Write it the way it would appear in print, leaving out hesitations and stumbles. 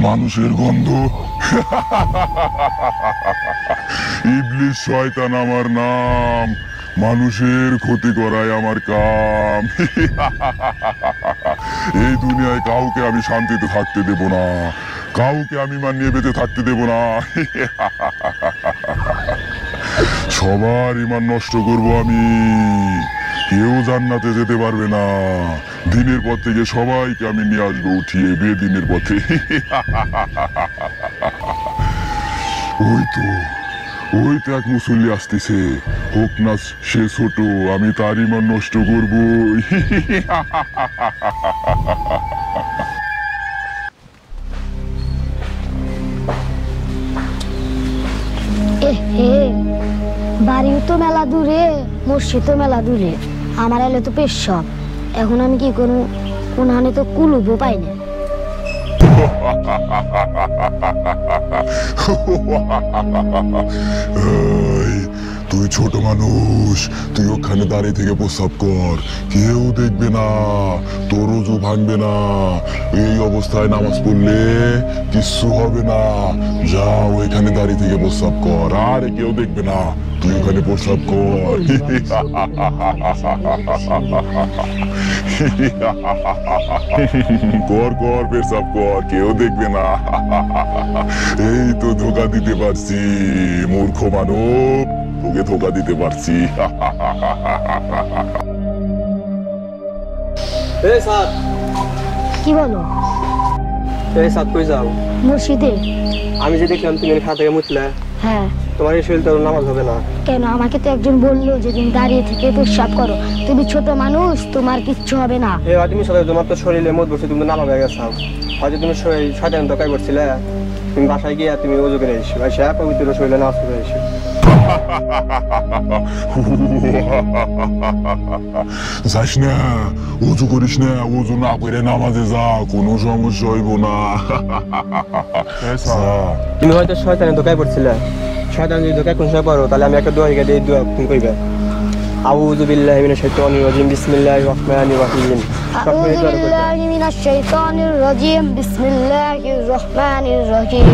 মানুষের গন্ধ। ইবলিশ শয়তান আমার নাম, মানুষের ক্ষতি করাই আমার কাম। এই দুনিয়ায় কাউকে আমি শান্তিতে থাকতে দেব না, কাউকে আমি মানিয়ে বেঁচে থাকতে দেব না। সবার ইমান নষ্ট করব আমি, কেউ জান্নাতে যেতে পারবে না। দিনের পর থেকে সবাইকে আমি নিয়ে আসবো উঠিয়ে বেদিনের পথে। ওই তো এক মুসল্লি আসতেছে, হোক না সে ছোট, আমি তার ইমান নষ্ট করবো। বাড়িও তো মেলা দূরে, মসজিদ তো মেলা দূরে, আমার এলে তো পেশব। এখন আমি কি করবো? কোনখানে তো কুলুপও পাই না। তুই ছোট মানুষ, তুই ওখানে দাঁড়িয়ে থেকে প্রস্রাব কর, কেউ দেখবে না, তোর ওযু ভাঙবে না। এই অবস্থায় নামাজ পড়লে কিচ্ছু হবে না। যাও ওইখানে দাঁড়িয়ে থেকে প্রস্রাব কর, আর কেউ দেখবে না, তুই ওখানে প্রস্রাব কর। কর কর পেশাব কর, কেউ দেখবে না। এই তো ধোকা দিতে পারছি মূর্খ মানব, তোকে ধোকা দিতে পারছি। এই স্যার, কি বলো? এই স্যার কই যাও? মসজিদে। আমি যে দেখলাম তুমি খাতা থেকে মুতলে, হ্যাঁ। তোমার এই শরীর তো নামাজ হবে না। কেন? আমাকে তো একজন বললো যে তুমি দাঁড়িয়ে থেকে পেশাব করো, তুমি ছোট মানুষ, তোমার কিচ্ছু হবে না। এই হয় তুমি সবাই, তোমার তো শরীরে মত বসে, তুমি তো নামাজ হয়ে গেছো। হয়তো তুমি শয়তান ধোকায় করছিলে, তুমি বাসায় গিয়ে তুমি ওযু করে এসো, এসে পবিত্র শরীরে নামাজ পড়ে এসো। যাস না, ওযু করিস না, ওযু না করে নামাজে যা, কোনো সমস্যা হইব না। তুমি হয়তো শয়তানের ধোকায় পড়ছিলে, শয়তান যদি ধোকায় কোন সময় পড়ো, তাহলে আমি একটা দোয়া শিখে দিই, দোয়া তুমি কইবে। আউযু বিল্লাহি মিনাশ শাইতানির রাজিম, বিসমিল্লাহির রহমানির রহিম। আউযু বিল্লাহি মিনাশ শাইতানির রাজিম, বিসমিল্লাহির রহমানির রহিম।